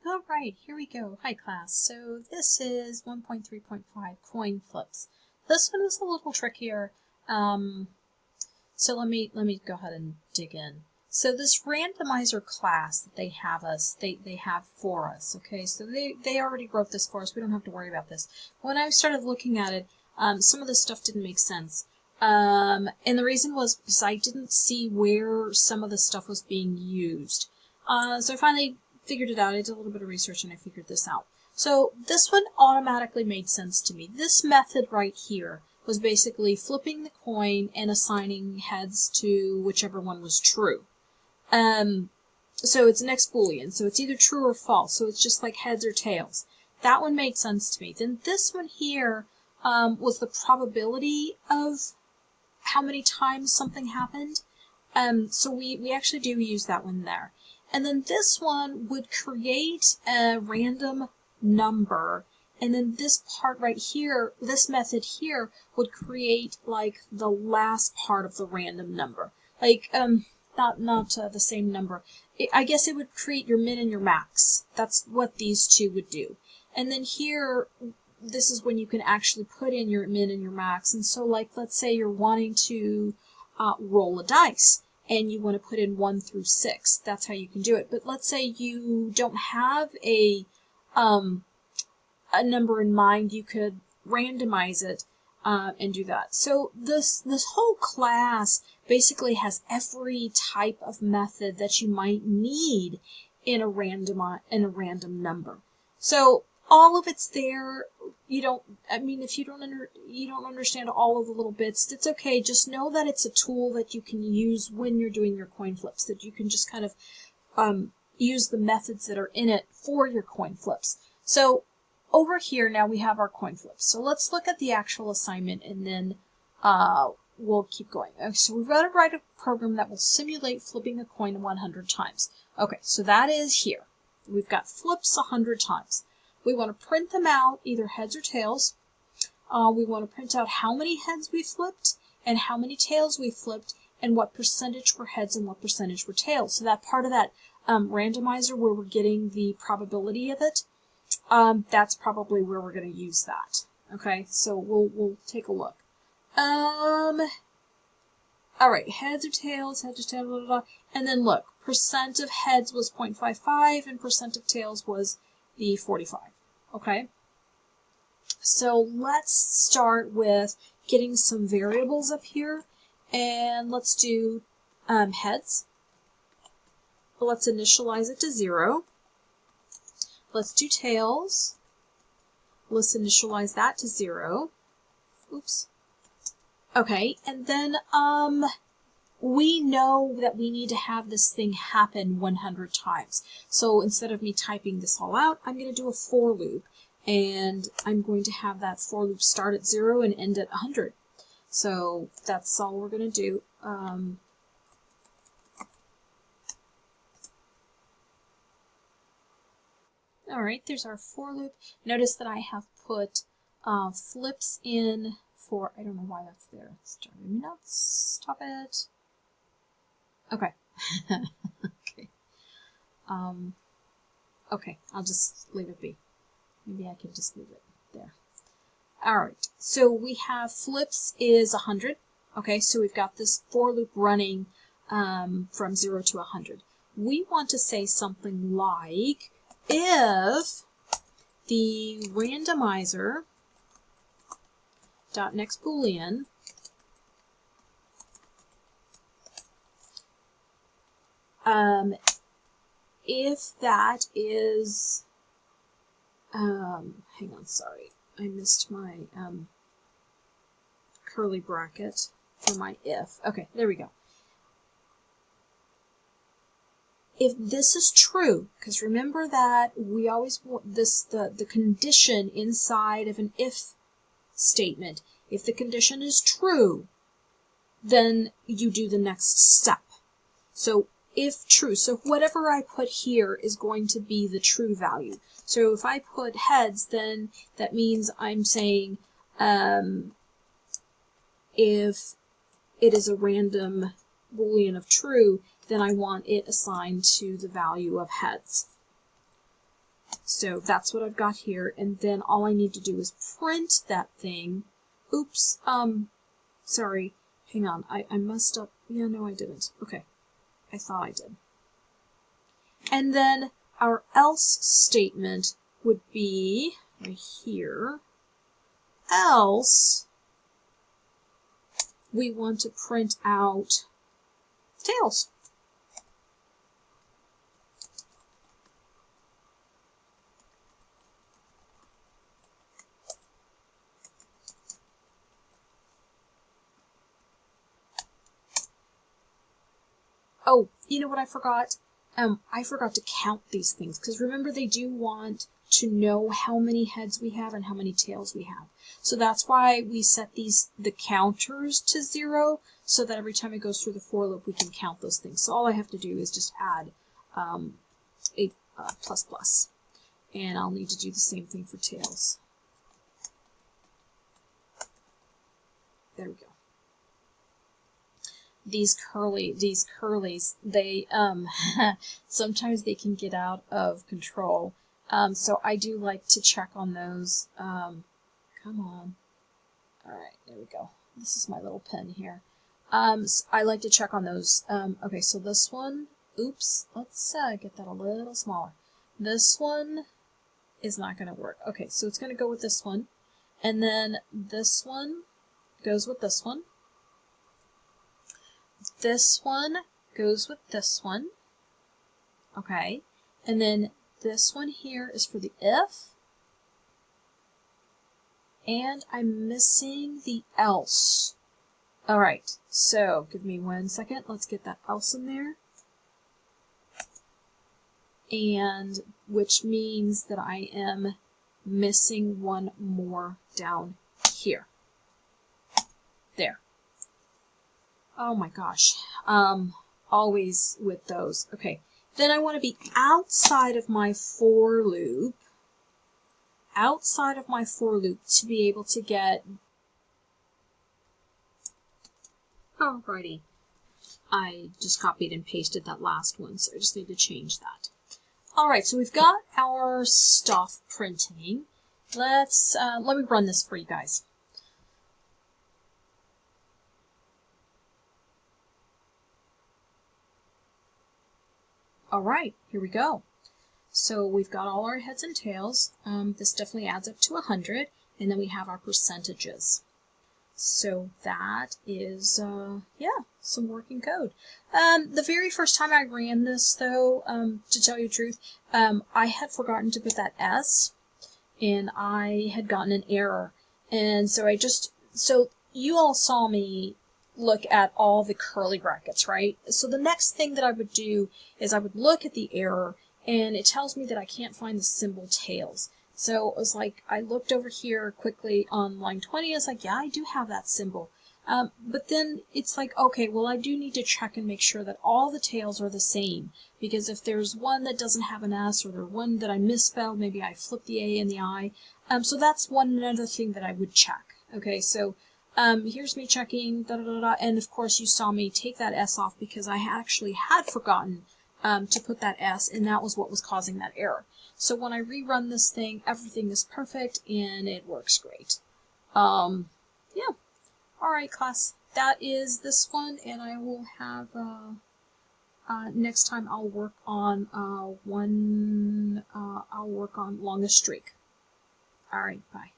All right, here we go. Hi class. So this is 1.3.5 coin flips. This one is a little trickier. So let me go ahead and dig in. So this randomizer class that they have for us, okay? So they already wrote this for us. We don't have to worry about this. When I started looking at it, some of this stuff didn't make sense. And the reason was because I didn't see where some of the stuff was being used. So I finally figured it out. I did a little bit of research and I figured this out. So this one automatically made sense to me. This method right here was basically flipping the coin and assigning heads to whichever one was true. So it's an X Boolean, so it's either true or false, so it's just like heads or tails. That one made sense to me. Then this one here was the probability of how many times something happened. So we actually do use that one there. And then this one would create a random number. And then this part right here, this method here, would create like the last part of the random number. Like, not the same number. I guess it would create your min and your max. That's what these two would do. And then here, this is when you can actually put in your min and your max. And so like, let's say you're wanting to roll a dice and you want to put in 1 through 6. That's how you can do it. But let's say you don't have a number in mind. You could randomize it and do that. So this whole class basically has every type of method that you might need in a random number. So all of it's there. If you don't understand all of the little bits, it's okay. Just know that it's a tool that you can use when you're doing your coin flips, that you can just kind of use the methods that are in it for your coin flips. So over here now we have our coin flips. So let's look at the actual assignment and then we'll keep going. Okay, so we've got to write a program that will simulate flipping a coin 100 times. Okay, so that is here. We've got flips 100 times. We want to print them out, either heads or tails. We want to print out how many heads we flipped and how many tails we flipped and what percentage were heads and what percentage were tails. So that part of that randomizer where we're getting the probability of it, that's probably where we're going to use that. Okay, so we'll take a look. All right, heads or tails, blah, blah, blah. And then look, percent of heads was 0.55 and percent of tails was the 45. Okay, so let's start with getting some variables up here, and let's do heads. Let's initialize it to 0. Let's do tails. Let's initialize that to 0. Oops. Okay, and then we know that we need to have this thing happen 100 times. So instead of me typing this all out, I'm going to do a for loop. And I'm going to have that for loop start at 0 and end at 100. So that's all we're going to do. All right, there's our for loop. Notice that I have put flips in for, I don't know why that's there. It's driving me nuts. Stop it. Okay. Okay. Okay, I'll just leave it be. Maybe I can just leave it there. All right, so we have flips is 100. Okay, so we've got this for loop running from 0 to 100. We want to say something like, if the randomizer dot next Boolean if that is hang on, sorry, I missed my curly bracket for my if. Okay, there we go. If this is true, because remember that we always want this, the condition inside of an if statement. If the condition is true, then you do the next step. So if true, so whatever I put here is going to be the true value. So if I put heads, then that means I'm saying if it is a random Boolean of true, then I want it assigned to the value of heads. So that's what I've got here, and then all I need to do is print that thing. Oops, sorry, hang on, I messed up. Yeah, no, I didn't. Okay, I thought I did. And then our else statement would be right here. Else, we want to print out tails. Oh, you know what I forgot? I forgot to count these things, because remember they do want to know how many heads we have and how many tails we have. So that's why we set the counters to 0, so that every time it goes through the for loop we can count those things. So all I have to do is just add a plus plus. And I'll need to do the same thing for tails. There we go. These curlies, they sometimes they can get out of control. So I do like to check on those. Come on. All right, there we go. This is my little pen here. So I like to check on those. Okay, so this one, oops, let's get that a little smaller. This one is not going to work. Okay, so it's going to go with this one. And then this one goes with this one. This one goes with this one. Okay, and then this one here is for the if. And I'm missing the else. All right, so give me 1 second. Let's get that else in there. And which means that I am missing one more down here. There. Oh my gosh. Always with those. Okay. Then I want to be outside of my for loop. Outside of my for loop to be able to get... Alrighty. I just copied and pasted that last one, so I just need to change that. Alright, so we've got our stuff printing. Let me run this for you guys. Alright, here we go. So we've got all our heads and tails. This definitely adds up to 100, and then we have our percentages. So that is, yeah, some working code. The very first time I ran this, though, to tell you the truth, I had forgotten to put that S, and I had gotten an error. And so so you all saw me look at all the curly brackets, right? So the next thing that I would do is I would look at the error, and it tells me that I can't find the symbol tails. So it was like, I looked over here quickly on line 20, I was like, yeah, I do have that symbol. But then it's like, okay, well, I do need to check and make sure that all the tails are the same, because if there's one that doesn't have an S, or there's one that I misspelled, maybe I flipped the A and the I. So that's another thing that I would check. Okay, so here's me checking, and of course you saw me take that S off because I actually had forgotten to put that S, and that was what was causing that error. So when I rerun this thing, everything is perfect and it works great. Yeah. Alright, class. That is this one, and I will have, next time I'll work on I'll work on longest streak. Alright, bye.